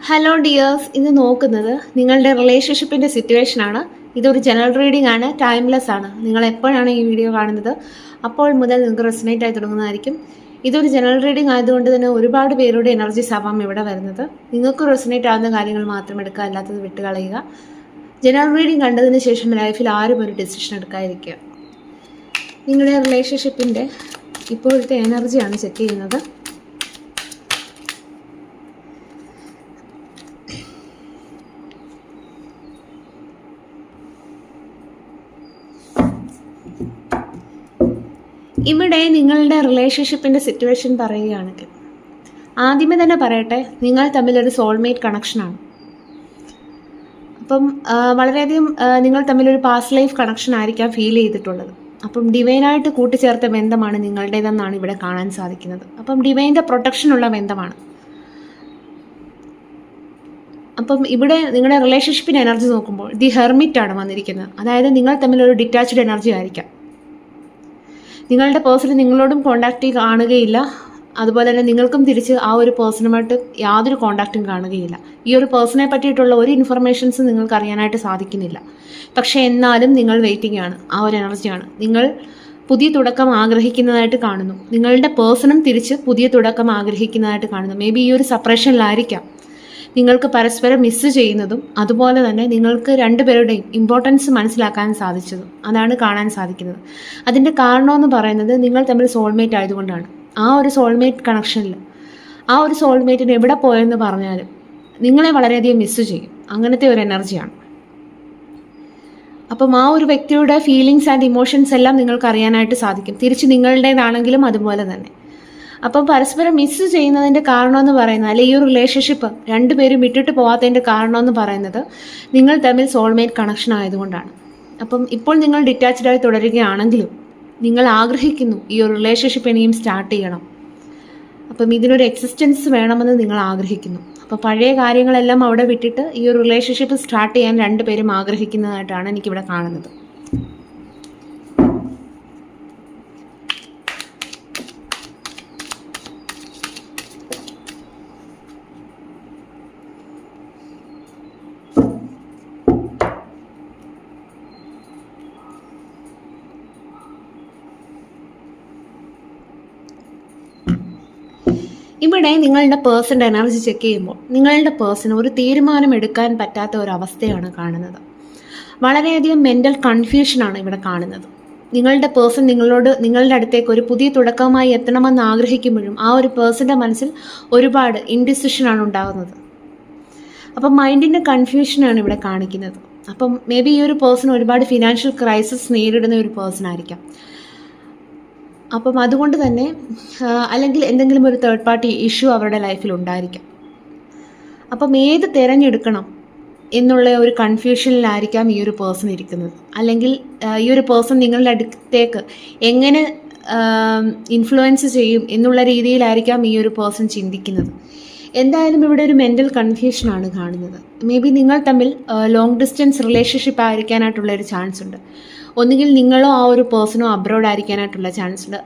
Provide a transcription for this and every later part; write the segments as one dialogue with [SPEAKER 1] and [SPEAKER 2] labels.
[SPEAKER 1] Hello dears, ഇന്ന് നോക്കുന്നത് നിങ്ങളുടെ റിലേഷൻഷിപ്പിൻ്റെ സിറ്റുവേഷനാണ്. ഇതൊരു ജനറൽ റീഡിംഗ് ആണ്, ടൈംലെസ് ആണ്. നിങ്ങൾ എപ്പോഴാണ് ഈ വീഡിയോ കാണുന്നത് അപ്പോൾ മുതൽ നിങ്ങൾക്ക് റെസനേറ്റ് ആയി തുടങ്ങുന്നതായിരിക്കും. ഇതൊരു ജനറൽ റീഡിംഗ് ആയതുകൊണ്ട് തന്നെ ഒരുപാട് പേരുടെ എനർജീസ് ആവാം ഇവിടെ വരുന്നത്. നിങ്ങൾക്ക് റെസനേറ്റ് ആവുന്ന കാര്യങ്ങൾ മാത്രം എടുക്കുക, അല്ലാത്തത് വിട്ടുകളയുക. ജനറൽ റീഡിംഗ് കണ്ടതിന് ശേഷം ലൈഫിൽ ആരും ഒരു ഡിസിഷൻ എടുക്കാതിരിക്കുക. നിങ്ങളുടെ റിലേഷൻഷിപ്പിൻ്റെ ഇപ്പോഴത്തെ എനർജിയാണ് ചെക്ക് ചെയ്യുന്നത്. ഇവിടെ നിങ്ങളുടെ റിലേഷൻഷിപ്പിൻ്റെ സിറ്റുവേഷൻ പറയുകയാണെങ്കിൽ ആദ്യമേ തന്നെ പറയട്ടെ, നിങ്ങൾ തമ്മിലൊരു സോൾമേറ്റ് കണക്ഷനാണ്. അപ്പം വളരെയധികം നിങ്ങൾ തമ്മിലൊരു പാസ്റ്റ് ലൈഫ് കണക്ഷൻ ആയിരിക്കാം ഫീൽ ചെയ്തിട്ടുള്ളത്. അപ്പം ഡിവൈനായിട്ട് കൂട്ടിച്ചേർത്ത ബന്ധമാണ് നിങ്ങളുടേതെന്നാണ് ഇവിടെ കാണാൻ സാധിക്കുന്നത്. അപ്പം ഡിവൈൻ്റെ പ്രൊട്ടക്ഷനുള്ള ബന്ധമാണ്. അപ്പം ഇവിടെ നിങ്ങളുടെ റിലേഷൻഷിപ്പിൻ്റെ എനർജി നോക്കുമ്പോൾ ദി ഹെർമിറ്റാണ് വന്നിരിക്കുന്നത്. അതായത് നിങ്ങൾ തമ്മിലൊരു ഡിറ്റാച്ച്ഡ് എനർജി ആയിരിക്കാം. നിങ്ങളുടെ പേഴ്സൺ നിങ്ങളോടും കോണ്ടാക്റ്റ് കാണുകയില്ല, അതുപോലെ തന്നെ നിങ്ങൾക്കും തിരിച്ച് ആ ഒരു പേഴ്സണുമായിട്ട് യാതൊരു കോണ്ടാക്റ്റും കാണുകയില്ല. ഈ ഒരു പേഴ്സണെ പറ്റിയിട്ടുള്ള ഒരു ഇൻഫർമേഷൻസ് നിങ്ങൾക്ക് അറിയാനായിട്ട് സാധിക്കുന്നില്ല. പക്ഷേ എന്നാലും നിങ്ങൾ വെയിറ്റിംഗ് ആണ്. ആ ഒരു എനർജിയാണ്. നിങ്ങൾ പുതിയ തുടക്കം ആഗ്രഹിക്കുന്നതായിട്ട് കാണുന്നു. നിങ്ങളുടെ പേഴ്സണും തിരിച്ച് പുതിയ തുടക്കം ആഗ്രഹിക്കുന്നതായിട്ട് കാണുന്നു. മേ ബി ഈ ഒരു സെപ്പറേഷനിലായിരിക്കാം നിങ്ങൾക്ക് പരസ്പരം മിസ്സ് ചെയ്യുന്നതും അതുപോലെ തന്നെ നിങ്ങൾക്ക് രണ്ടുപേരുടെയും ഇമ്പോർട്ടൻസ് മനസ്സിലാക്കാൻ സാധിച്ചതും അതാണ് കാണാൻ സാധിക്കുന്നത്. അതിൻ്റെ കാരണമെന്ന് പറയുന്നത് നിങ്ങൾ തമ്മിൽ സോൾമേറ്റ് ആയതുകൊണ്ടാണ്. ആ ഒരു സോൾമേറ്റ് കണക്ഷനിൽ ആ ഒരു സോൾമേറ്റിന് എവിടെ പോയെന്ന് പറഞ്ഞാലും നിങ്ങളെ വളരെയധികം മിസ്സ് ചെയ്യും. അങ്ങനത്തെ ഒരു എനർജിയാണ്. അപ്പം ആ ഒരു വ്യക്തിയുടെ ഫീലിങ്സ് ആൻഡ് ഇമോഷൻസ് എല്ലാം നിങ്ങൾക്ക് അറിയാനായിട്ട് സാധിക്കും. തിരിച്ച് നിങ്ങളുടേതാണെങ്കിലും അതുപോലെ തന്നെ. അപ്പം പരസ്പരം മിസ്സ് ചെയ്യുന്നതിൻ്റെ കാരണമെന്ന് പറയുന്നത്, അല്ലെങ്കിൽ ഈ ഒരു റിലേഷൻഷിപ്പ് രണ്ടുപേരും വിട്ടിട്ട് പോകാത്തതിൻ്റെ കാരണമെന്ന് പറയുന്നത് നിങ്ങൾ തമ്മിൽ സോൾമേറ്റ് കണക്ഷൻ ആയതുകൊണ്ടാണ്. അപ്പം ഇപ്പോൾ നിങ്ങൾ ഡിറ്റാച്ച്ഡായി തുടരുകയാണെങ്കിലും നിങ്ങൾ ആഗ്രഹിക്കുന്നു ഈ ഒരു റിലേഷൻഷിപ്പ് ഇനിയും സ്റ്റാർട്ട് ചെയ്യണം. അപ്പം ഇതിനൊരു എക്സിസ്റ്റൻസ് വേണമെന്ന് നിങ്ങൾ ആഗ്രഹിക്കുന്നു. അപ്പോൾ പഴയ കാര്യങ്ങളെല്ലാം അവിടെ വിട്ടിട്ട് ഈ ഒരു റിലേഷൻഷിപ്പ് സ്റ്റാർട്ട് ചെയ്യാൻ രണ്ടുപേരും ആഗ്രഹിക്കുന്നതായിട്ടാണ് എനിക്കിവിടെ കാണുന്നത്. ഇവിടെ നിങ്ങളുടെ പേഴ്സൻ്റെ എനർജി ചെക്ക് ചെയ്യുമ്പോൾ നിങ്ങളുടെ പേഴ്സൺ ഒരു തീരുമാനം എടുക്കാൻ പറ്റാത്ത ഒരവസ്ഥയാണ് കാണുന്നത്. വളരെയധികം മെൻ്റൽ കൺഫ്യൂഷനാണ് ഇവിടെ കാണുന്നത്. നിങ്ങളുടെ പേഴ്സൺ നിങ്ങളുടെ അടുത്തേക്ക് ഒരു പുതിയ തുടക്കമായി എത്തണമെന്ന് ആഗ്രഹിക്കുമ്പോഴും ആ ഒരു പേഴ്സൻ്റെ മനസ്സിൽ ഒരുപാട് ഇൻഡിസിഷനാണ് ഉണ്ടാകുന്നത്. അപ്പം മൈൻഡിൻ്റെ കൺഫ്യൂഷനാണ് ഇവിടെ കാണിക്കുന്നത്. അപ്പം മേ ബി ഈ ഒരു പേഴ്സൺ ഒരുപാട് ഫിനാൻഷ്യൽ ക്രൈസിസ് നേരിടുന്ന ഒരു പേഴ്സൺ ആയിരിക്കാം. അപ്പം അതുകൊണ്ട് തന്നെ അല്ലെങ്കിൽ എന്തെങ്കിലും ഒരു തേർഡ് പാർട്ടി ഇഷ്യൂ അവരുടെ ലൈഫിൽ ഉണ്ടായിരിക്കാം. അപ്പം ഏത് തിരഞ്ഞെടുക്കണം എന്നുള്ള ഒരു കൺഫ്യൂഷനിലായിരിക്കാം ഈ ഒരു പേഴ്സൺ ഇരിക്കുന്നത്. അല്ലെങ്കിൽ ഈ ഒരു പേഴ്സൺ നിങ്ങളുടെ അടുത്തേക്ക് എങ്ങനെ ഇൻഫ്ലുവൻസ് ചെയ്യും എന്നുള്ള രീതിയിലായിരിക്കാം ഈ ഒരു പേഴ്സൺ ചിന്തിക്കുന്നത്. എന്തായാലും ഇവിടെ ഒരു മെൻ്റൽ കൺഫ്യൂഷനാണ് കാണുന്നത്. മേ ബി നിങ്ങൾ തമ്മിൽ ലോങ് ഡിസ്റ്റൻസ് റിലേഷൻഷിപ്പ് ആയിരിക്കാനായിട്ടുള്ളൊരു ചാൻസ് ഉണ്ട്. ഒന്നുകിൽ നിങ്ങളോ ആ ഒരു പേഴ്സണോ അബ്രോഡ് ആയിരിക്കാനായിട്ടുള്ള ചാൻസ് ഉണ്ട്.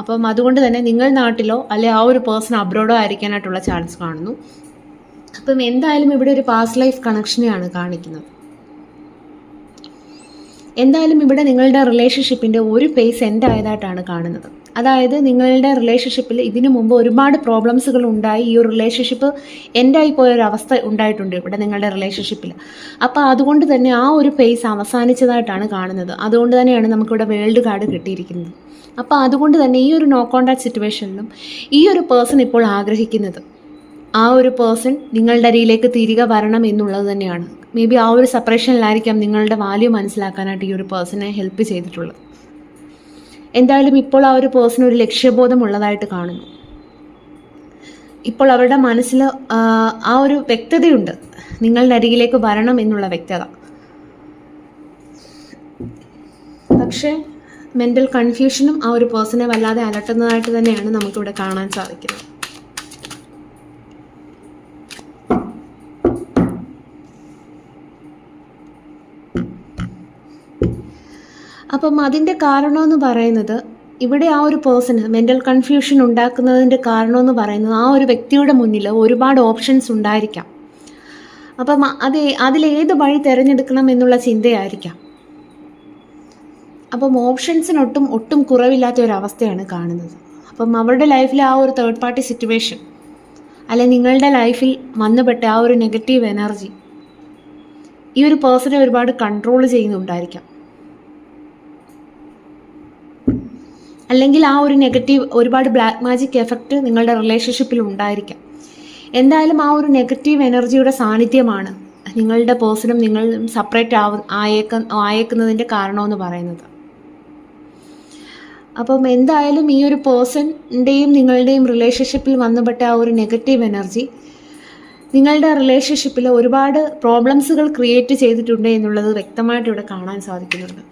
[SPEAKER 1] അപ്പം അതുകൊണ്ട് തന്നെ നിങ്ങൾ നാട്ടിലോ അല്ലെ ആ ഒരു പേഴ്സൺ അബ്രോഡോ ആയിരിക്കാനായിട്ടുള്ള ചാൻസ് കാണുന്നു. അപ്പം എന്തായാലും ഇവിടെ ഒരു പാസ്റ്റ് ലൈഫ് കണക്ഷനെയാണ് കാണിക്കുന്നത്. എന്തായാലും ഇവിടെ നിങ്ങളുടെ റിലേഷൻഷിപ്പിൻ്റെ ഒരു ഫേസ് എൻഡ് ആയതായിട്ടാണ് കാണുന്നത്. അതായത് നിങ്ങളുടെ റിലേഷൻഷിപ്പിൽ ഇതിനു മുമ്പ് ഒരുപാട് പ്രോബ്ലംസുകൾ ഉണ്ടായി ഈ ഒരു റിലേഷൻഷിപ്പ് എൻഡായി പോയൊരവസ്ഥ ഉണ്ടായിട്ടുണ്ട് ഇവിടെ നിങ്ങളുടെ റിലേഷൻഷിപ്പിൽ. അപ്പോൾ അതുകൊണ്ട് തന്നെ ആ ഒരു ഫേസ് അവസാനിച്ചതായിട്ടാണ് കാണുന്നത്. അതുകൊണ്ട് തന്നെയാണ് നമുക്കിവിടെ വേൾഡ് കാർഡ് കിട്ടിയിരിക്കുന്നത്. അപ്പോൾ അതുകൊണ്ട് തന്നെ ഈ ഒരു നോ കോൺടാക്ട് സിറ്റുവേഷനിലും ഈ ഒരു പേഴ്സൺ ഇപ്പോൾ ആഗ്രഹിക്കുന്നത് ആ ഒരു പേഴ്സൺ നിങ്ങളുടെ അരിയിലേക്ക് തിരികെ വരണം എന്നുള്ളത് തന്നെയാണ്. മേ ബി ആ ഒരു സെപ്പറേഷനിലായിരിക്കാം നിങ്ങളുടെ വാല്യൂ മനസ്സിലാക്കാനായിട്ട് ഈ ഒരു പേഴ്സണെ ഹെൽപ്പ് ചെയ്തിട്ടുള്ളത്. എന്തായാലും ഇപ്പോൾ ആ ഒരു പേഴ്സൺ ഒരു ലക്ഷ്യബോധം ഉള്ളതായിട്ട് കാണുന്നു. ഇപ്പോൾ അവരുടെ മനസ്സിൽ ആ ഒരു വ്യക്തതയുണ്ട്, നിങ്ങളുടെ അരികിലേക്ക് വരണം എന്നുള്ള വ്യക്തത. പക്ഷേ മെൻ്റൽ കൺഫ്യൂഷനും ആ ഒരു പേഴ്സണെ വല്ലാതെ അലട്ടുന്നതായിട്ട് തന്നെയാണ് നമുക്കിവിടെ കാണാൻ സാധിക്കുന്നത്. അപ്പം അതിൻ്റെ കാരണമെന്ന് പറയുന്നത് ഇവിടെ ആ ഒരു പേഴ്സണ് മെൻ്റൽ കൺഫ്യൂഷൻ ഉണ്ടാക്കുന്നതിൻ്റെ കാരണമെന്ന് പറയുന്നത് ആ ഒരു വ്യക്തിയുടെ മുന്നിൽ ഒരുപാട് ഓപ്ഷൻസ് ഉണ്ടായിരിക്കാം. അപ്പം അതിലേത് വഴി തിരഞ്ഞെടുക്കണം എന്നുള്ള ചിന്തയായിരിക്കാം. അപ്പം ഒട്ടും കുറവില്ലാത്ത ഒരവസ്ഥയാണ് കാണുന്നത്. അപ്പം അവരുടെ ലൈഫിൽ ആ ഒരു തേർഡ് പാർട്ടി സിറ്റുവേഷൻ, അല്ലെ നിങ്ങളുടെ ലൈഫിൽ വന്നുപെട്ട ആ ഒരു നെഗറ്റീവ് എനർജി ഈ ഒരു പേഴ്സണെ ഒരുപാട് കൺട്രോൾ ചെയ്യുന്നുണ്ടായിരിക്കാം. അല്ലെങ്കിൽ ആ ഒരു നെഗറ്റീവ് ഒരുപാട് ബ്ലാക്ക് മാജിക് എഫക്റ്റ് നിങ്ങളുടെ റിലേഷൻഷിപ്പിൽ ഉണ്ടായിരിക്കാം. എന്തായാലും ആ ഒരു നെഗറ്റീവ് എനർജിയുടെ സാന്നിധ്യമാണ് നിങ്ങളുടെ പേഴ്സണും നിങ്ങളും സെപ്പറേറ്റ് ആയേക്കുന്നതിൻ്റെ കാരണമെന്ന് പറയുന്നത്. അപ്പം എന്തായാലും ഈ ഒരു പേഴ്സണിൻ്റെയും നിങ്ങളുടെയും റിലേഷൻഷിപ്പിൽ വന്നുപെട്ട ആ ഒരു നെഗറ്റീവ് എനർജി നിങ്ങളുടെ റിലേഷൻഷിപ്പിൽ ഒരുപാട് പ്രോബ്ലംസുകൾ ക്രിയേറ്റ് ചെയ്തിട്ടുണ്ട് എന്നുള്ളത് വ്യക്തമായിട്ട് ഇവിടെ കാണാൻ സാധിക്കുന്നുണ്ട്.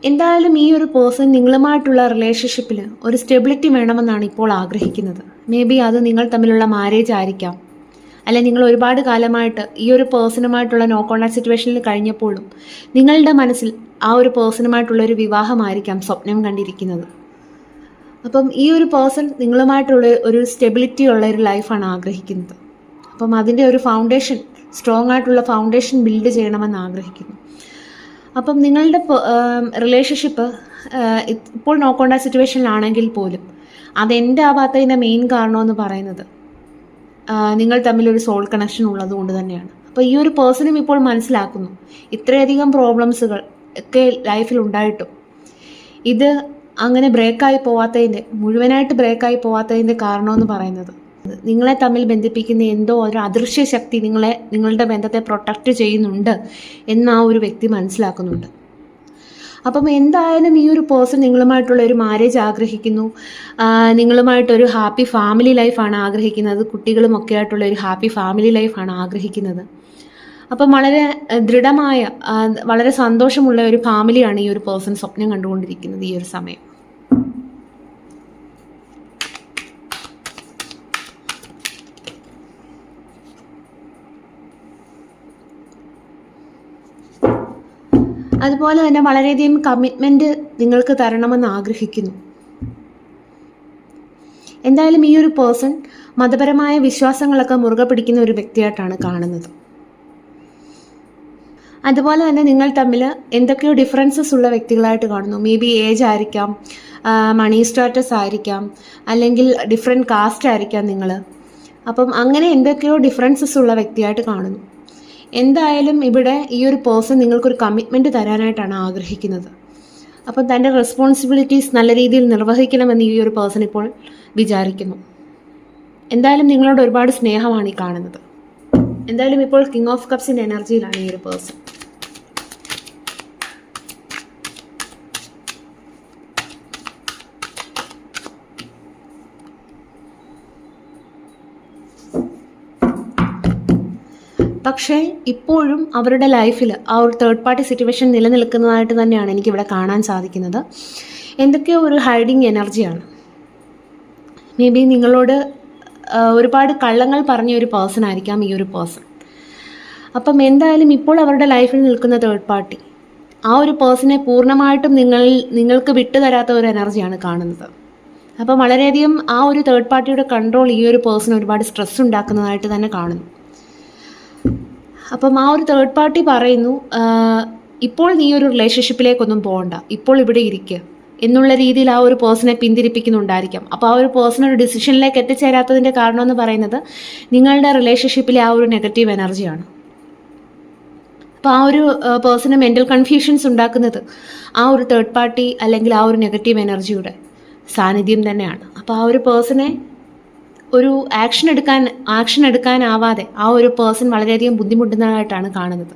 [SPEAKER 1] എന്തായാലും ഈ ഒരു പേഴ്സൺ നിങ്ങളുമായിട്ടുള്ള റിലേഷൻഷിപ്പിൽ ഒരു സ്റ്റെബിലിറ്റി വേണമെന്നാണ് ഇപ്പോൾ ആഗ്രഹിക്കുന്നത്. മേ ബി അത് നിങ്ങൾ തമ്മിലുള്ള മാരേജ് ആയിരിക്കാം, അല്ലെ നിങ്ങൾ ഒരുപാട് കാലമായിട്ട് ഈ ഒരു പേഴ്സണുമായിട്ടുള്ള നോ കോൺടാക്ട് സിറ്റുവേഷനിൽ കഴിഞ്ഞപ്പോഴും നിങ്ങളുടെ മനസ്സിൽ ആ ഒരു പേഴ്സണുമായിട്ടുള്ള ഒരു വിവാഹമായിരിക്കാം സ്വപ്നം കണ്ടിരിക്കുന്നത്. അപ്പം ഈ ഒരു പേഴ്സൺ നിങ്ങളുമായിട്ടുള്ള ഒരു സ്റ്റെബിലിറ്റി ഉള്ള ഒരു ലൈഫാണ് ആഗ്രഹിക്കുന്നത്. അപ്പം അതിൻ്റെ ഒരു ഫൗണ്ടേഷൻ, സ്ട്രോങ് ആയിട്ടുള്ള ഫൗണ്ടേഷൻ ബിൽഡ് ചെയ്യണമെന്ന് ആഗ്രഹിക്കുന്നു. അപ്പം നിങ്ങളുടെ റിലേഷൻഷിപ്പ് ഇപ്പോൾ നോ കോൺടാക്ട് സിറ്റുവേഷനിലാണെങ്കിൽ പോലും അതെൻ്റെ ആവാത്തതിൻ്റെ മെയിൻ കാരണമെന്ന് പറയുന്നത് നിങ്ങൾ തമ്മിലൊരു സോൾ കണക്ഷൻ ഉള്ളതുകൊണ്ട് തന്നെയാണ്. അപ്പോൾ ഈ ഒരു പേഴ്സണും ഇപ്പോൾ മനസ്സിലാക്കുന്നു ഇത്രയധികം പ്രോബ്ലംസുകൾ ഒക്കെ ലൈഫിൽ ഉണ്ടായിട്ടും ഇത് അങ്ങനെ മുഴുവനായിട്ട് ബ്രേക്കായി പോവാത്തതിൻ്റെ കാരണമെന്ന് പറയുന്നത് നിങ്ങളെ തമ്മിൽ ബന്ധിപ്പിക്കുന്ന എന്തോ ഒരു അദൃശ്യ ശക്തി നിങ്ങളുടെ ബന്ധത്തെ പ്രൊട്ടക്റ്റ് ചെയ്യുന്നുണ്ട് എന്ന് ആ ഒരു വ്യക്തി മനസ്സിലാക്കുന്നുണ്ട്. അപ്പം എന്തായാലും ഈ ഒരു പേഴ്സൺ നിങ്ങളുമായിട്ടുള്ള ഒരു മാരേജ് ആഗ്രഹിക്കുന്നു, നിങ്ങളുമായിട്ടൊരു ഹാപ്പി ഫാമിലി ലൈഫാണ് ആഗ്രഹിക്കുന്നത്, കുട്ടികളും ഒക്കെ ആയിട്ടുള്ള ഒരു ഹാപ്പി ഫാമിലി ലൈഫാണ് ആഗ്രഹിക്കുന്നത്. അപ്പം വളരെ ദൃഢമായ, വളരെ സന്തോഷമുള്ള ഒരു ഫാമിലിയാണ് ഈ ഒരു പേഴ്സൺ സ്വപ്നം കണ്ടുകൊണ്ടിരിക്കുന്നത് ഈ ഒരു സമയം. അതുപോലെ തന്നെ വളരെയധികം കമ്മിറ്റ്മെൻറ്റ് നിങ്ങൾക്ക് തരണമെന്ന് ആഗ്രഹിക്കുന്നു. എന്തായാലും ഈ ഒരു പേഴ്സൺ മതപരമായ വിശ്വാസങ്ങളൊക്കെ മുറുകെ പിടിക്കുന്ന ഒരു വ്യക്തിയായിട്ടാണ് കാണുന്നത്. അതുപോലെ തന്നെ നിങ്ങൾ തമ്മിൽ എന്തൊക്കെയോ ഡിഫറൻസസ് ഉള്ള വ്യക്തികളായിട്ട് കാണുന്നു. മേ ബി ഏജ് ആയിരിക്കാം, മണി സ്റ്റാറ്റസ് ആയിരിക്കാം, അല്ലെങ്കിൽ ഡിഫറെൻറ്റ് കാസ്റ്റ് ആയിരിക്കാം നിങ്ങൾ. അപ്പം അങ്ങനെ എന്തൊക്കെയോ ഡിഫറൻസസ് ഉള്ള വ്യക്തിയായിട്ട് കാണുന്നു. എന്തായാലും ഇവിടെ ഈ ഒരു പേഴ്സൺ നിങ്ങൾക്കൊരു കമ്മിറ്റ്മെൻറ്റ് തരാനായിട്ടാണ് ആഗ്രഹിക്കുന്നത്. അപ്പം തൻ്റെ റെസ്പോൺസിബിലിറ്റീസ് നല്ല രീതിയിൽ നിർവഹിക്കണമെന്ന് ഈ ഒരു പേഴ്സൺ ഇപ്പോൾ വിചാരിക്കുന്നു. എന്തായാലും നിങ്ങളോട് ഒരുപാട് സ്നേഹമാണ് ഈ കാണുന്നത്. എന്തായാലും ഇപ്പോൾ കിങ് ഓഫ് കപ്സിൻ്റെ എനർജിയിലാണ് ഈ ഒരു പേഴ്സൺ. പക്ഷേ ഇപ്പോഴും അവരുടെ ലൈഫിൽ ആ ഒരു തേർഡ് പാർട്ടി സിറ്റുവേഷൻ നിലനിൽക്കുന്നതായിട്ട് തന്നെയാണ് എനിക്കിവിടെ കാണാൻ സാധിക്കുന്നത്. എന്തൊക്കെയോ ഒരു ഹൈഡിങ് എനർജിയാണ്. മേ ബി നിങ്ങളോട് ഒരുപാട് കള്ളങ്ങൾ പറഞ്ഞ ഒരു പേഴ്സൺ ആയിരിക്കാം ഈ ഒരു പേഴ്സൺ. അപ്പം എന്തായാലും ഇപ്പോൾ അവരുടെ ലൈഫിൽ നിൽക്കുന്ന തേർഡ് പാർട്ടി ആ ഒരു പേഴ്സണെ പൂർണ്ണമായിട്ടും നിങ്ങൾക്ക് വിട്ടുതരാത്ത ഒരു എനർജിയാണ് കാണുന്നത്. അപ്പം വളരെയധികം ആ ഒരു തേർഡ് പാർട്ടിയുടെ കൺട്രോൾ ഈ ഒരു പേഴ്സൺ ഒരുപാട് സ്ട്രെസ് ഉണ്ടാക്കുന്നതായിട്ട് തന്നെ കാണുന്നു. അപ്പം ആ ഒരു തേർഡ് പാർട്ടി പറയുന്നു, ഇപ്പോൾ നീ ഒരു റിലേഷൻഷിപ്പിലേക്കൊന്നും പോകണ്ട, ഇപ്പോൾ ഇവിടെ ഇരിക്കുക എന്നുള്ള രീതിയിൽ ആ ഒരു പേഴ്സണെ പിന്തിരിപ്പിക്കുന്നുണ്ടായിരിക്കാം. അപ്പോൾ ആ ഒരു പേഴ്സൺ ഒരു ഡിസിഷനിലേക്ക് എത്തിച്ചേരാത്തതിൻ്റെ കാരണമെന്ന് പറയുന്നത് നിങ്ങളുടെ റിലേഷൻഷിപ്പിലെ ആ ഒരു നെഗറ്റീവ് എനർജിയാണ്. അപ്പോൾ ആ ഒരു പേഴ്സണ് മെൻ്റൽ കൺഫ്യൂഷൻസ് ഉണ്ടാക്കുന്നത് ആ ഒരു തേർഡ് പാർട്ടി അല്ലെങ്കിൽ ആ ഒരു നെഗറ്റീവ് എനർജിയുടെ സാന്നിധ്യം തന്നെയാണ്. അപ്പോൾ ആ ഒരു പേഴ്സണെ ഒരു ആക്ഷൻ എടുക്കാനാവാതെ ആ ഒരു പേഴ്സൺ വളരെയധികം ബുദ്ധിമുട്ടുന്നതായിട്ടാണ് കാണുന്നത്.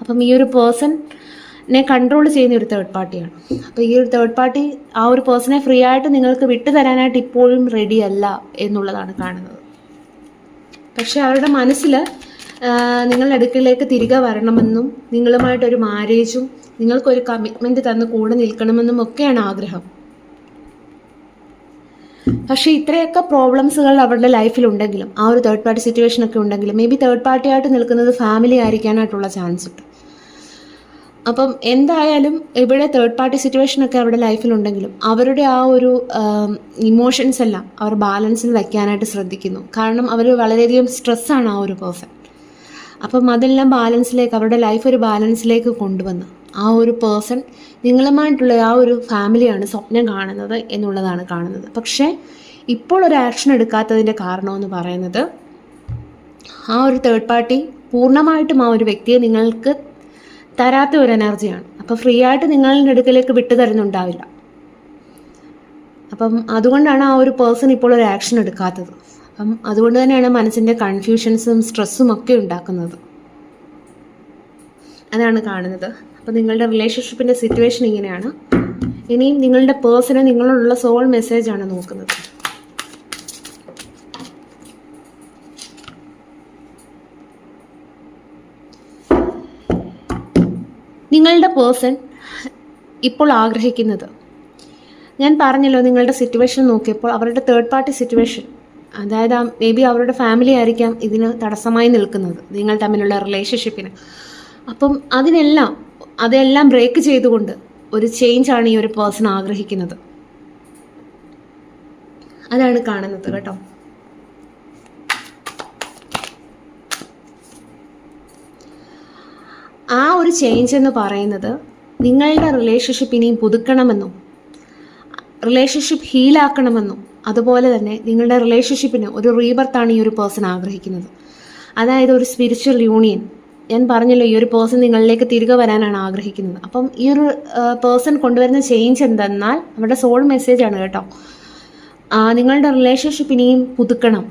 [SPEAKER 1] അപ്പം ഈ ഒരു പേഴ്സണിനെ കൺട്രോൾ ചെയ്യുന്ന ഒരു തേർഡ് പാർട്ടിയാണ്. അപ്പോൾ ഈ ഒരു തേർഡ് പാർട്ടി ആ ഒരു പേഴ്സണെ ഫ്രീ ആയിട്ട് നിങ്ങൾക്ക് വിട്ടു തരാനായിട്ട് ഇപ്പോഴും റെഡി അല്ല എന്നുള്ളതാണ് കാണുന്നത്. പക്ഷേ അവരുടെ മനസ്സിൽ നിങ്ങളുടെ അടുക്കിലേക്ക് തിരികെ വരണമെന്നും നിങ്ങളുമായിട്ടൊരു മാരേജും നിങ്ങൾക്കൊരു കമ്മിറ്റ്മെൻറ്റ് തന്ന് കൂടെ നിൽക്കണമെന്നും ഒക്കെയാണ് ആഗ്രഹം. പക്ഷേ ഇത്രയൊക്കെ പ്രോബ്ലംസുകൾ അവരുടെ ലൈഫിലുണ്ടെങ്കിലും ആ ഒരു തേർഡ് പാർട്ടി സിറ്റുവേഷൻ ഒക്കെ ഉണ്ടെങ്കിലും മേ ബി തേർഡ് പാർട്ടിയായിട്ട് നിൽക്കുന്നത് ഫാമിലി ആയിരിക്കാനായിട്ടുള്ള ചാൻസ് ഉണ്ട്. അപ്പം എന്തായാലും ഇവിടെ തേർഡ് പാർട്ടി സിറ്റുവേഷനൊക്കെ അവരുടെ ലൈഫിലുണ്ടെങ്കിലും അവരുടെ ആ ഒരു ഇമോഷൻസ് എല്ലാം അവർ ബാലൻസിൽ വയ്ക്കാനായിട്ട് ശ്രദ്ധിക്കുന്നു. കാരണം അവർ വളരെയധികം സ്ട്രെസ്സാണ് ആ ഒരു പേഴ്സൺ. അപ്പം അതെല്ലാം ബാലൻസിലേക്ക്, അവരുടെ ലൈഫ് ഒരു ബാലൻസിലേക്ക് കൊണ്ടുവന്ന് ആ ഒരു പേഴ്സൺ നിങ്ങളുമായിട്ടുള്ള ആ ഒരു ഫാമിലിയാണ് സ്വപ്നം കാണുന്നത് എന്നുള്ളതാണ് കാണുന്നത്. പക്ഷേ ഇപ്പോൾ ഒരു ആക്ഷൻ എടുക്കാത്തതിൻ്റെ കാരണമെന്ന് പറയുന്നത് ആ ഒരു തേർഡ് പാർട്ടി പൂർണ്ണമായിട്ടും ആ ഒരു വ്യക്തിയെ നിങ്ങൾക്ക് തരാത്ത ഒരു എനർജിയാണ്. അപ്പോൾ ഫ്രീ ആയിട്ട് നിങ്ങളുടെ അടുക്കലേക്ക് വിട്ടു തരുന്നുണ്ടാവില്ല. അപ്പം അതുകൊണ്ടാണ് ആ ഒരു പേഴ്സൺ ഇപ്പോൾ ഒരു ആക്ഷൻ എടുക്കാത്തത്. അപ്പം അതുകൊണ്ട് തന്നെയാണ് മനസ്സിൻ്റെ കൺഫ്യൂഷൻസും സ്ട്രെസ്സും ഒക്കെ ഉണ്ടാക്കുന്നത്. അതാണ് കാണുന്നത്. അപ്പോൾ നിങ്ങളുടെ റിലേഷൻഷിപ്പിൻ്റെ സിറ്റുവേഷൻ ഇങ്ങനെയാണ്. ഇനിയും നിങ്ങളുടെ പേഴ്സണെ നിങ്ങളോടുള്ള സോൾ മെസ്സേജാണ് നോക്കുന്നത്. നിങ്ങളുടെ പേഴ്സൺ ഇപ്പോൾ ആഗ്രഹിക്കുന്നത്, ഞാൻ പറഞ്ഞല്ലോ നിങ്ങളുടെ സിറ്റുവേഷൻ നോക്കിയപ്പോൾ അവരുടെ തേർഡ് പാർട്ടി സിറ്റുവേഷൻ, അതായത് മേ ബി അവരുടെ ഫാമിലി ആയിരിക്കാം ഇതിന് തടസ്സമായി നിൽക്കുന്നത് നിങ്ങൾ തമ്മിലുള്ള റിലേഷൻഷിപ്പിന്. അപ്പം അതെല്ലാം ബ്രേക്ക് ചെയ്തുകൊണ്ട് ഒരു ചേഞ്ചാണ് ഈ ഒരു പേഴ്സൺ ആഗ്രഹിക്കുന്നത്. അതാണ് കാണുന്നത് കേട്ടോ. ആ ഒരു ചേഞ്ച് എന്ന് പറയുന്നത് നിങ്ങളുടെ റിലേഷൻഷിപ്പ് ഇനിയും പുതുക്കണമെന്നും റിലേഷൻഷിപ്പ് ഹീലാക്കണമെന്നും അതുപോലെ തന്നെ നിങ്ങളുടെ റിലേഷൻഷിപ്പിന് ഒരു റീബർത്താണ് ഈ ഒരു പേഴ്സൺ ആഗ്രഹിക്കുന്നത്. അതായത് ഒരു സ്പിരിച്വൽ യൂണിയൻ. ഞാൻ പറഞ്ഞല്ലോ ഈ ഒരു പേഴ്സൺ നിങ്ങളിലേക്ക് തിരികെ വരാനാണ് ആഗ്രഹിക്കുന്നത്. അപ്പം ഈ ഒരു പേഴ്സൺ കൊണ്ടുവരുന്ന ചേഞ്ച് എന്തെന്നാൽ അവരുടെ സോൾ മെസ്സേജാണ് കേട്ടോ. നിങ്ങളുടെ റിലേഷൻഷിപ്പ് ഇനിയും പുതുക്കണം,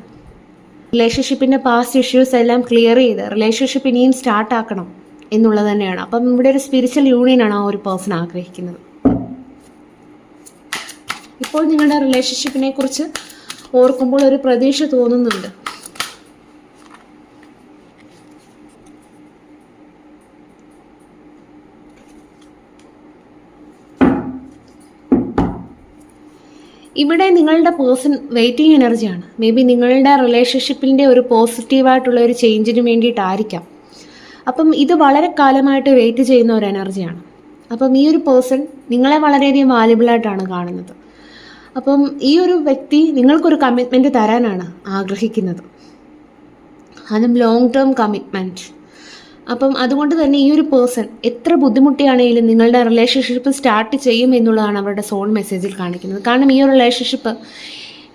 [SPEAKER 1] റിലേഷൻഷിപ്പിൻ്റെ പാസ്റ്റ് ഇഷ്യൂസ് എല്ലാം ക്ലിയർ ചെയ്ത് റിലേഷൻഷിപ്പ് ഇനിയും സ്റ്റാർട്ടാക്കണം എന്നുള്ളത് തന്നെയാണ്. അപ്പം ഇവിടെ ഒരു സ്പിരിച്വൽ യൂണിയനാണ് ആ ഒരു പേഴ്സൺ ആഗ്രഹിക്കുന്നത്. ഇപ്പോൾ നിങ്ങളുടെ റിലേഷൻഷിപ്പിനെ കുറിച്ച് ഓർക്കുമ്പോൾ ഒരു പ്രതീക്ഷ തോന്നുന്നുണ്ട്. ഇവിടെ നിങ്ങളുടെ പേഴ്സൺ വെയിറ്റിംഗ് എനർജിയാണ്. മേ ബി നിങ്ങളുടെ റിലേഷൻഷിപ്പിൻ്റെ ഒരു പോസിറ്റീവായിട്ടുള്ള ഒരു ചേഞ്ചിന് വേണ്ടിയിട്ടായിരിക്കാം. അപ്പം ഇത് വളരെ കാലമായിട്ട് വെയിറ്റ് ചെയ്യുന്ന ഒരു എനർജിയാണ്. അപ്പം ഈ ഒരു പേഴ്സൺ നിങ്ങളെ വളരെയധികം വാല്യുബിളായിട്ടാണ് കാണുന്നത്. അപ്പം ഈ ഒരു വ്യക്തി നിങ്ങൾക്കൊരു കമ്മിറ്റ്മെൻറ്റ് തരാനാണ് ആഗ്രഹിക്കുന്നത്, അതും ലോങ് ടേം കമ്മിറ്റ്മെൻറ്റ്. അപ്പം അതുകൊണ്ട് തന്നെ ഈ ഒരു പേഴ്സൺ എത്ര ബുദ്ധിമുട്ടിയാണെങ്കിലും നിങ്ങളുടെ റിലേഷൻഷിപ്പ് സ്റ്റാർട്ട് ചെയ്യും എന്നുള്ളതാണ് അവരുടെ സോൾ മെസ്സേജിൽ കാണിക്കുന്നത്. കാരണം ഈ ഒരു റിലേഷൻഷിപ്പ്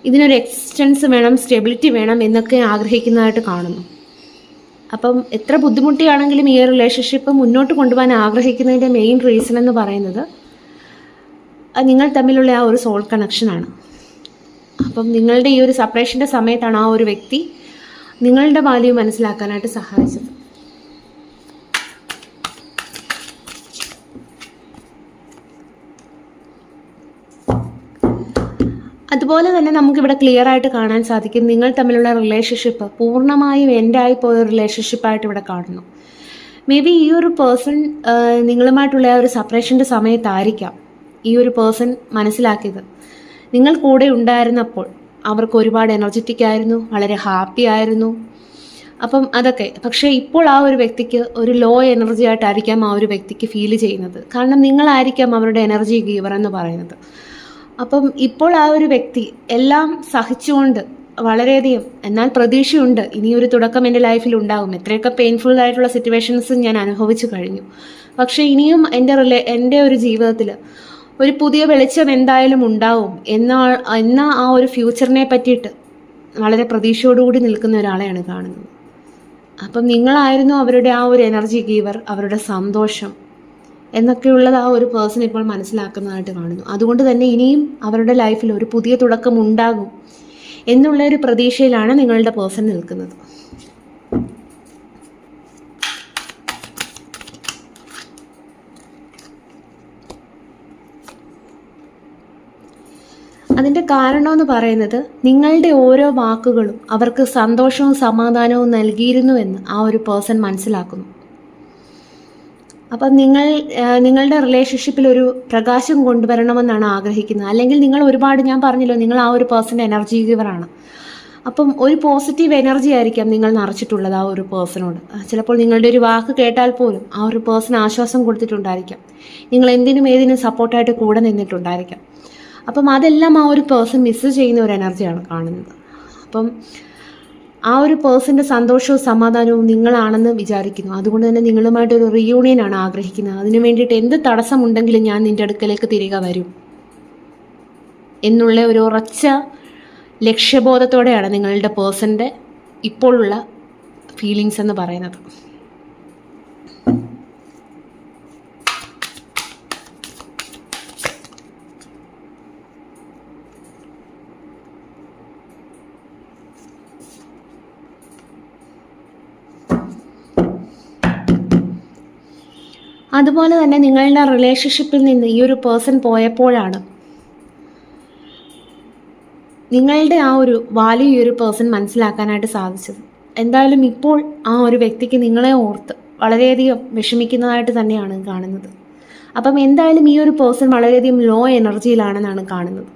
[SPEAKER 1] ഇതിനൊരു എക്സ്റ്റൻസ് വേണം, സ്റ്റെബിലിറ്റി വേണം എന്നൊക്കെ ആഗ്രഹിക്കുന്നതായിട്ട് കാണുന്നു. അപ്പം എത്ര ബുദ്ധിമുട്ടിയാണെങ്കിലും ഈ റിലേഷൻഷിപ്പ് മുന്നോട്ട് കൊണ്ടുപോകാൻ ആഗ്രഹിക്കുന്നതിൻ്റെ മെയിൻ റീസൺ എന്ന് പറയുന്നത് നിങ്ങൾ തമ്മിലുള്ള ആ ഒരു സോൾ കണക്ഷനാണ്. അപ്പം നിങ്ങളുടെ ഈ ഒരു സെപ്പറേഷൻ്റെ സമയത്താണ് ആ ഒരു വ്യക്തി നിങ്ങളുടെ വാല്യൂ മനസ്സിലാക്കാനായിട്ട് സഹായിച്ചത്. അതുപോലെ തന്നെ നമുക്കിവിടെ ക്ലിയർ ആയിട്ട് കാണാൻ സാധിക്കും നിങ്ങൾ തമ്മിലുള്ള റിലേഷൻഷിപ്പ് പൂർണ്ണമായും എൻഡായി പോയ റിലേഷൻഷിപ്പായിട്ട് ഇവിടെ കാണുന്നു. മേ ബി ഈ ഒരു പേഴ്സൺ നിങ്ങളുമായിട്ടുള്ള ആ ഒരു സെപ്പറേഷൻ്റെ സമയത്തായിരിക്കാം ഈ ഒരു പേഴ്സൺ മനസ്സിലാക്കിയത് നിങ്ങൾ കൂടെ ഉണ്ടായിരുന്നപ്പോൾ അവർക്ക് ഒരുപാട് എനർജറ്റിക് ആയിരുന്നു, വളരെ ഹാപ്പി ആയിരുന്നു. അപ്പം അതൊക്കെ പക്ഷേ ഇപ്പോൾ ആ ഒരു വ്യക്തിക്ക് ഒരു ലോ എനർജി ആയിട്ടായിരിക്കാം ആ ഒരു വ്യക്തിക്ക് ഫീൽ ചെയ്യുന്നത്. കാരണം നിങ്ങളായിരിക്കാം അവരുടെ എനർജി ഗീവർ എന്ന് പറയുന്നത്. അപ്പം ഇപ്പോൾ ആ ഒരു വ്യക്തി എല്ലാം സഹിച്ചുകൊണ്ട് വളരെയധികം, എന്നാൽ പ്രതീക്ഷയുണ്ട് ഇനിയൊരു തുടക്കം എൻ്റെ ലൈഫിൽ ഉണ്ടാകും. എത്രയൊക്കെ പെയിൻഫുൾ ആയിട്ടുള്ള സിറ്റുവേഷൻസ് ഞാൻ അനുഭവിച്ചു കഴിഞ്ഞു, പക്ഷേ ഇനിയും എൻ്റെ ഒരു ജീവിതത്തിൽ ഒരു പുതിയ വെളിച്ചം എന്തായാലും ഉണ്ടാവും എന്ന ആ ഒരു ഫ്യൂച്ചറിനെ പറ്റിയിട്ട് വളരെ പ്രതീക്ഷയോടുകൂടി നിൽക്കുന്ന ഒരാളെയാണ് കാണുന്നത്. അപ്പം നിങ്ങളായിരുന്നു അവരുടെ ആ ഒരു എനർജി ഗീവർ, അവരുടെ സന്തോഷം എന്നൊക്കെയുള്ളത് ആ ഒരു പേഴ്സൺ ഇപ്പോൾ മനസ്സിലാക്കുന്നതായിട്ട് കാണുന്നു. അതുകൊണ്ട് തന്നെ ഇനിയും അവരുടെ ലൈഫിൽ ഒരു പുതിയ തുടക്കം ഉണ്ടാകും എന്നുള്ള ഒരു പ്രതീക്ഷയിലാണ് നിങ്ങളുടെ പേഴ്സൺ നിൽക്കുന്നത്. അതിൻ്റെ കാരണമെന്ന് പറയുന്നത് നിങ്ങളുടെ ഓരോ വാക്കുകളും അവർക്ക് സന്തോഷവും സമാധാനവും നൽകിയിരുന്നുവെന്ന് ആ ഒരു പേഴ്സൺ മനസ്സിലാക്കുന്നു. അപ്പം നിങ്ങളുടെ റിലേഷൻഷിപ്പിൽ ഒരു പ്രകാശം കൊണ്ടുവരണമെന്നാണ് ആഗ്രഹിക്കുന്നത്. അല്ലെങ്കിൽ നിങ്ങൾ ഒരുപാട്, ഞാൻ പറഞ്ഞല്ലോ നിങ്ങൾ ആ ഒരു പേഴ്സൻ്റെ എനർജി ഗിവറാണ്. അപ്പം ഒരു പോസിറ്റീവ് എനർജി ആയിരിക്കാം നിങ്ങൾ നിറച്ചിട്ടുള്ളത് ആ ഒരു പേഴ്സണോട്. ചിലപ്പോൾ നിങ്ങളുടെ ഒരു വാക്ക് കേട്ടാൽ പോലും ആ ഒരു പേഴ്സൺ ആശ്വാസം കൊടുത്തിട്ടുണ്ടായിരിക്കാം, നിങ്ങൾ എന്തിനും ഏതിനും സപ്പോർട്ടായിട്ട് കൂടെ നിന്നിട്ടുണ്ടായിരിക്കാം. അപ്പം അതെല്ലാം ആ ഒരു പേഴ്സൺ മിസ് ചെയ്യുന്ന ഒരു എനർജിയാണ് കാണുന്നത്. അപ്പം ആ ഒരു പേഴ്സൻ്റെ സന്തോഷവും സമാധാനവും നിങ്ങളാണെന്ന് വിചാരിക്കുന്നു. അതുകൊണ്ട് തന്നെ നിങ്ങളുമായിട്ടൊരു റിയൂണിയനാണ് ആഗ്രഹിക്കുന്നത്. അതിനു വേണ്ടിയിട്ട് എന്ത് തടസ്സമുണ്ടെങ്കിലും ഞാൻ നിൻ്റെ അടുക്കലേക്ക് തിരികെ വരും എന്നുള്ള ഒരു ഉറച്ച ലക്ഷ്യബോധത്തോടെയാണ് നിങ്ങളുടെ പേഴ്സൻ്റെ ഇപ്പോഴുള്ള ഫീലിങ്സ് എന്ന് പറയുന്നത്. അതുപോലെ തന്നെ നിങ്ങളുടെ റിലേഷൻഷിപ്പിൽ നിന്ന് ഈ ഒരു പേഴ്സൺ പോയപ്പോഴാണ് നിങ്ങളുടെ ആ ഒരു വാല്യൂ ഈ ഒരു പേഴ്സൺ മനസ്സിലാക്കാനായിട്ട് സാധിച്ചത്. എന്തായാലും ഇപ്പോൾ ആ ഒരു വ്യക്തിക്ക് നിങ്ങളെ ഓർത്ത് വളരെയധികം വിഷമിക്കുന്നതായിട്ട് തന്നെയാണ് കാണുന്നത്. അപ്പം എന്തായാലും ഈ ഒരു പേഴ്സൺ വളരെയധികം ലോ എനർജിയിലാണെന്നാണ് കാണുന്നത്.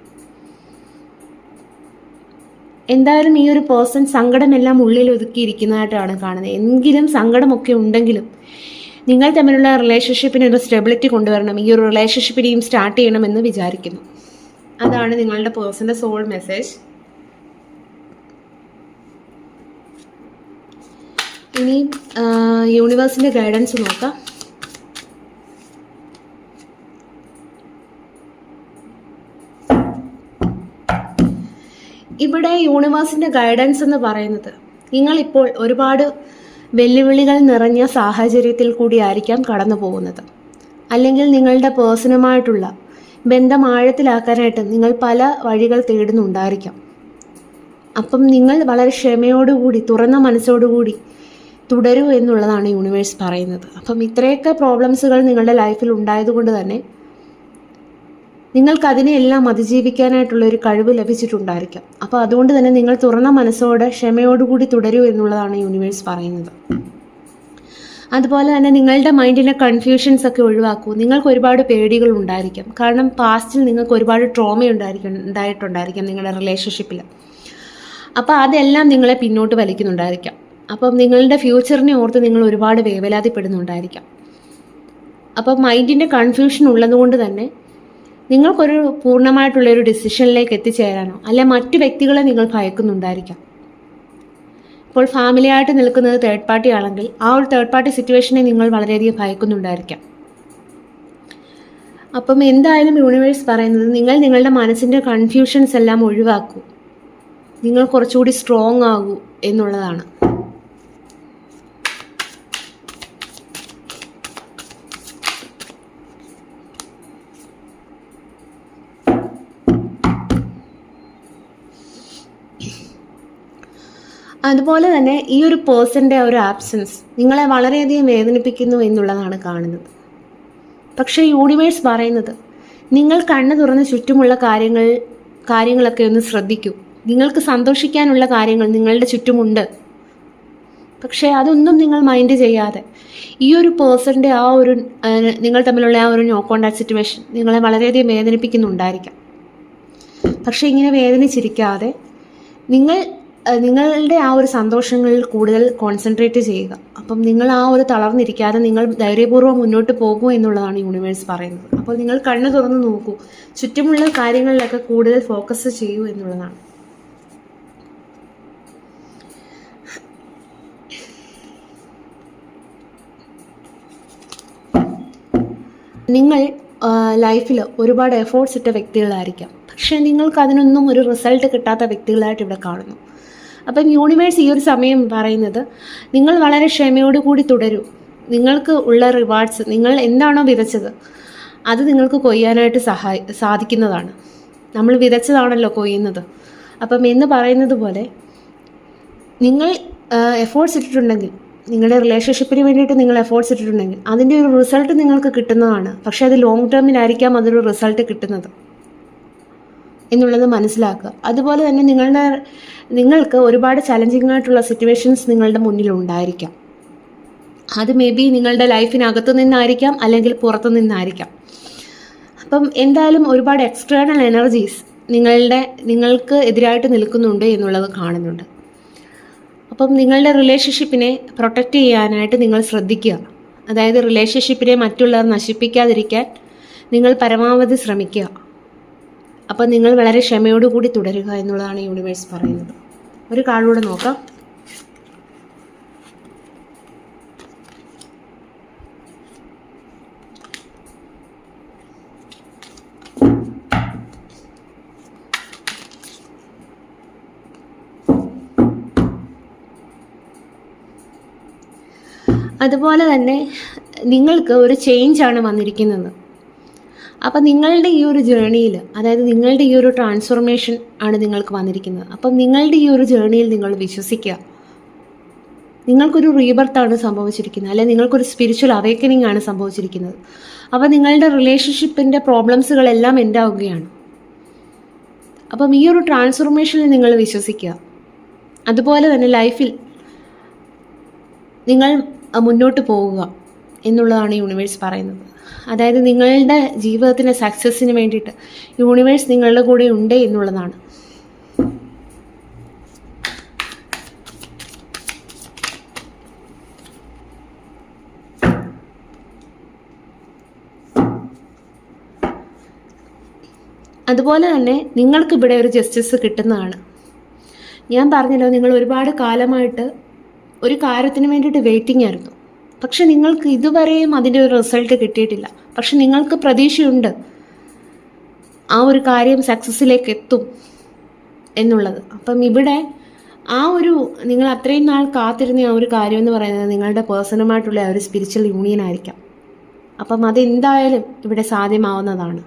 [SPEAKER 1] എന്തായാലും ഈ ഒരു പേഴ്സൺ സങ്കടമെല്ലാം ഉള്ളിൽ ഒതുക്കിയിരിക്കുന്നതായിട്ടാണ് കാണുന്നത്. എങ്കിലും സങ്കടമൊക്കെ ഉണ്ടെങ്കിലും നിങ്ങൾ തമ്മിലുള്ള റിലേഷൻഷിപ്പിന് ഒരു സ്റ്റെബിലിറ്റി കൊണ്ടുവരണം, ഈ ഒരു റിലേഷൻഷിപ്പിനെയും സ്റ്റാർട്ട് ചെയ്യണമെന്ന് വിചാരിക്കുന്നു. അതാണ് നിങ്ങളുടെ പേഴ്സൻ്റെ സോൾ മെസ്സേജ്. ഇനി യൂണിവേഴ്സിൻ്റെ ഗൈഡൻസ് നോക്കാം. ഇവിടെ യൂണിവേഴ്സിൻ്റെ ഗൈഡൻസ് എന്ന് പറയുന്നത് നിങ്ങളിപ്പോൾ ഒരുപാട് വെല്ലുവിളികൾ നിറഞ്ഞ സാഹചര്യത്തിൽ കൂടിയായിരിക്കാം കടന്നു പോകുന്നത്. അല്ലെങ്കിൽ നിങ്ങളുടെ പേഴ്സണുമായിട്ടുള്ള ബന്ധം ആഴത്തിലാക്കാനായിട്ട് നിങ്ങൾ പല വഴികൾ തേടുന്നുണ്ടായിരിക്കാം. അപ്പം നിങ്ങൾ വളരെ ക്ഷമയോടുകൂടി തുറന്ന മനസ്സോടുകൂടി തുടരൂ എന്നുള്ളതാണ് യൂണിവേഴ്സ് പറയുന്നത്. അപ്പം ഇത്രയൊക്കെ പ്രോബ്ലംസുകൾ നിങ്ങളുടെ ലൈഫിൽ ഉണ്ടായതുകൊണ്ട് തന്നെ നിങ്ങൾക്കതിനെയെല്ലാം അതിജീവിക്കാനായിട്ടുള്ള ഒരു കഴിവ് ലഭിച്ചിട്ടുണ്ടായിരിക്കാം. അപ്പോൾ അതുകൊണ്ട് തന്നെ നിങ്ങൾ തുറന്ന മനസ്സോടെ ക്ഷമയോടുകൂടി തുടരൂ എന്നുള്ളതാണ് യൂണിവേഴ്സ് പറയുന്നത്. അതുപോലെ തന്നെ നിങ്ങളുടെ മൈൻഡിലെ കൺഫ്യൂഷൻസ് ഒക്കെ ഒഴിവാക്കൂ. നിങ്ങൾക്ക് ഒരുപാട് പേടികൾ ഉണ്ടായിരിക്കാം. കാരണം പാസ്റ്റിൽ നിങ്ങൾക്ക് ഒരുപാട് ട്രോമ ഉണ്ടായിട്ടുണ്ടായിരിക്കാം നിങ്ങളുടെ റിലേഷൻഷിപ്പിൽ. അപ്പോൾ അതെല്ലാം നിങ്ങളെ പിന്നോട്ട് വലിക്കുന്നുണ്ടായിരിക്കാം. അപ്പം നിങ്ങളുടെ ഫ്യൂച്ചറിനെ ഓർത്ത് നിങ്ങൾ ഒരുപാട് വേവലാതിപ്പെടുന്നുണ്ടായിരിക്കാം. അപ്പം മൈൻഡിൻ്റെ കൺഫ്യൂഷൻ ഉള്ളതുകൊണ്ട് തന്നെ നിങ്ങൾക്കൊരു പൂർണ്ണമായിട്ടുള്ളൊരു ഡിസിഷനിലേക്ക് എത്തിച്ചേരാനോ അല്ലെ മറ്റു വ്യക്തികളെ നിങ്ങൾ ഭയക്കുന്നുണ്ടായിരിക്കാം. ഇപ്പോൾ ഫാമിലി ആയിട്ട് നിൽക്കുന്നത് തേർഡ് പാർട്ടി ആണെങ്കിൽ ആ ഒരു തേർഡ് പാർട്ടി സിറ്റുവേഷനെ നിങ്ങൾ വളരെയധികം ഭയക്കുന്നുണ്ടായിരിക്കാം. അപ്പം എന്തായാലും യൂണിവേഴ്സ് പറയുന്നത് നിങ്ങൾ നിങ്ങളുടെ മനസ്സിൻ്റെ കൺഫ്യൂഷൻസ് എല്ലാം ഒഴിവാക്കൂ, നിങ്ങൾ കുറച്ചുകൂടി സ്ട്രോങ് ആകൂ എന്നുള്ളതാണ്. അതുപോലെ തന്നെ ഈ ഒരു പേഴ്സൻ്റെ ഒരു ആബ്സെൻസ് നിങ്ങളെ വളരെയധികം വേദനിപ്പിക്കുന്നു എന്നുള്ളതാണ് കാണുന്നത്. പക്ഷേ യൂണിവേഴ്സ് പറയുന്നത് നിങ്ങൾ കണ്ണു തുറന്ന് ചുറ്റുമുള്ള കാര്യങ്ങളൊക്കെ ഒന്ന് ശ്രദ്ധിക്കൂ. നിങ്ങൾക്ക് സന്തോഷിക്കാനുള്ള കാര്യങ്ങൾ നിങ്ങളുടെ ചുറ്റുമുണ്ട്. പക്ഷേ അതൊന്നും നിങ്ങൾ മൈൻഡ് ചെയ്യാതെ ഈ ഒരു പേഴ്സൻ്റെ ആ ഒരു നിങ്ങൾ തമ്മിലുള്ള ആ ഒരു നോ കോണ്ടാക്ട് സിറ്റുവേഷൻ നിങ്ങളെ വളരെയധികം വേദനിപ്പിക്കുന്നുണ്ടായിരിക്കാം. പക്ഷേ ഇങ്ങനെ വേദനിച്ചിരിക്കാതെ നിങ്ങളുടെ ആ ഒരു സന്തോഷങ്ങളിൽ കൂടുതൽ കോൺസെൻട്രേറ്റ് ചെയ്യുക. അപ്പം നിങ്ങൾ ആ ഒരു തളർന്നിരിക്കാതെ നിങ്ങൾ ധൈര്യപൂർവ്വം മുന്നോട്ട് പോകൂ എന്നുള്ളതാണ് യൂണിവേഴ്സ് പറയുന്നത്. അപ്പോൾ നിങ്ങൾ കണ്ണ് തുറന്ന് നോക്കൂ, ചുറ്റുമുള്ള കാര്യങ്ങളിലൊക്കെ കൂടുതൽ ഫോക്കസ് ചെയ്യൂ എന്നുള്ളതാണ്. നിങ്ങൾ ലൈഫിൽ ഒരുപാട് എഫേർട്സ് ഇട്ട വ്യക്തികളായിരിക്കാം. പക്ഷേ നിങ്ങൾക്ക് അതിനൊന്നും ഒരു റിസൾട്ട് കിട്ടാത്ത വ്യക്തികളായിട്ട് ഇവിടെ കാണുന്നു. അപ്പം യൂണിവേഴ്സ് ഈ ഒരു സമയം പറയുന്നത് നിങ്ങൾ വളരെ ക്ഷമയോടുകൂടി തുടരൂ. നിങ്ങൾക്ക് ഉള്ള റിവാർഡ്സ്, നിങ്ങൾ എന്താണോ വിതച്ചത് അത് നിങ്ങൾക്ക് കൊയ്യാനായിട്ട് സാധിക്കുന്നതാണ്. നമ്മൾ വിതച്ചതാണല്ലോ കൊയ്യുന്നത്. അപ്പം എന്ന് പറയുന്നത് പോലെ നിങ്ങൾ എഫേർട്സ് ഇട്ടിട്ടുണ്ടെങ്കിൽ, നിങ്ങളുടെ റിലേഷൻഷിപ്പിന് വേണ്ടിയിട്ട് നിങ്ങൾ എഫേർട്സ് ഇട്ടിട്ടുണ്ടെങ്കിൽ അതിൻ്റെ ഒരു റിസൾട്ട് നിങ്ങൾക്ക് കിട്ടുന്നതാണ്. പക്ഷേ അത് ലോങ് ടേമിലായിരിക്കാം അതൊരു റിസൾട്ട് കിട്ടുന്നത് എന്നുള്ളത് മനസ്സിലാക്കുക. അതുപോലെ തന്നെ നിങ്ങൾക്ക് ഒരുപാട് ചലഞ്ചിങ് ആയിട്ടുള്ള സിറ്റുവേഷൻസ് നിങ്ങളുടെ മുന്നിൽ ഉണ്ടായിരിക്കാം. അത് മേ ബി നിങ്ങളുടെ ലൈഫിനകത്തു നിന്നായിരിക്കാം അല്ലെങ്കിൽ പുറത്തു നിന്നായിരിക്കാം. അപ്പം എന്തായാലും ഒരുപാട് എക്സ്റ്റേണൽ എനർജീസ് നിങ്ങൾക്ക് എതിരായിട്ട് നിൽക്കുന്നുണ്ട് എന്നുള്ളത് കാണുന്നുണ്ട്. അപ്പം നിങ്ങളുടെ റിലേഷൻഷിപ്പിനെ പ്രൊട്ടക്റ്റ് ചെയ്യാനായിട്ട് നിങ്ങൾ ശ്രദ്ധിക്കുക. അതായത് റിലേഷൻഷിപ്പിനെ മറ്റുള്ളവർ നശിപ്പിക്കാതിരിക്കാൻ നിങ്ങൾ പരമാവധി ശ്രമിക്കുക. അപ്പം നിങ്ങൾ വളരെ ക്ഷമയോടുകൂടി തുടരുക എന്നുള്ളതാണ് യൂണിവേഴ്സ് പറയുന്നത്. ഒരു കാർഡൂടെ നോക്കാം. അതുപോലെ തന്നെ നിങ്ങൾക്ക് ഒരു ചേഞ്ചാണ് വന്നിരിക്കുന്നത്. അപ്പം നിങ്ങളുടെ ഈ ഒരു ജേണിയിൽ, അതായത് നിങ്ങളുടെ ഈ ഒരു ട്രാൻസ്ഫോർമേഷൻ ആണ് നിങ്ങൾക്ക് വന്നിരിക്കുന്നത്. അപ്പം നിങ്ങളുടെ ഈ ഒരു ജേണിയിൽ നിങ്ങൾ വിശ്വസിക്കുക. നിങ്ങൾക്കൊരു റീബർത്താണ് സംഭവിച്ചിരിക്കുന്നത്, അല്ലെങ്കിൽ നിങ്ങൾക്കൊരു സ്പിരിച്വൽ അവേക്കനിങ് ആണ് സംഭവിച്ചിരിക്കുന്നത്. അപ്പം നിങ്ങളുടെ റിലേഷൻഷിപ്പിൻ്റെ പ്രോബ്ലംസുകളെല്ലാം എൻഡ് ആവുകയാണ്. അപ്പം ഈ ഒരു ട്രാൻസ്ഫോർമേഷനിൽ നിങ്ങൾ വിശ്വസിക്കുക. അതുപോലെ തന്നെ ലൈഫിൽ നിങ്ങൾ മുന്നോട്ട് പോവുക എന്നുള്ളതാണ് യൂണിവേഴ്സ് പറയുന്നത്. അതായത് നിങ്ങളുടെ ജീവിതത്തിൻ്റെ സക്സസ്സിന് വേണ്ടിയിട്ട് യൂണിവേഴ്സ് നിങ്ങളുടെ കൂടെ ഉണ്ട് എന്നുള്ളതാണ്. അതുപോലെ തന്നെ നിങ്ങൾക്കിവിടെ ഒരു ജസ്റ്റിസ് കിട്ടുന്നതാണ്. ഞാൻ പറഞ്ഞല്ലോ, നിങ്ങൾ ഒരുപാട് കാലമായിട്ട് ഒരു കാര്യത്തിന് വേണ്ടിയിട്ട് വെയിറ്റിംഗ് ആയിരുന്നു. പക്ഷെ നിങ്ങൾക്ക് ഇതുവരെയും അതിൻ്റെ ഒരു റിസൾട്ട് കിട്ടിയിട്ടില്ല. പക്ഷെ നിങ്ങൾക്ക് പ്രതീക്ഷയുണ്ട് ആ ഒരു കാര്യം സക്സസ്സിലേക്ക് എത്തും എന്നുള്ളത്. അപ്പം ഇവിടെ ആ ഒരു നിങ്ങൾ അത്രയും നാൾ കാത്തിരുന്ന ആ ഒരു കാര്യം എന്ന് പറയുന്നത് നിങ്ങളുടെ പേഴ്സണുമായിട്ടുള്ള ആ ഒരു സ്പിരിച്വൽ യൂണിയൻ ആയിരിക്കാം. അപ്പം അതെന്തായാലും ഇവിടെ സാധ്യമാവുന്നതാണ്.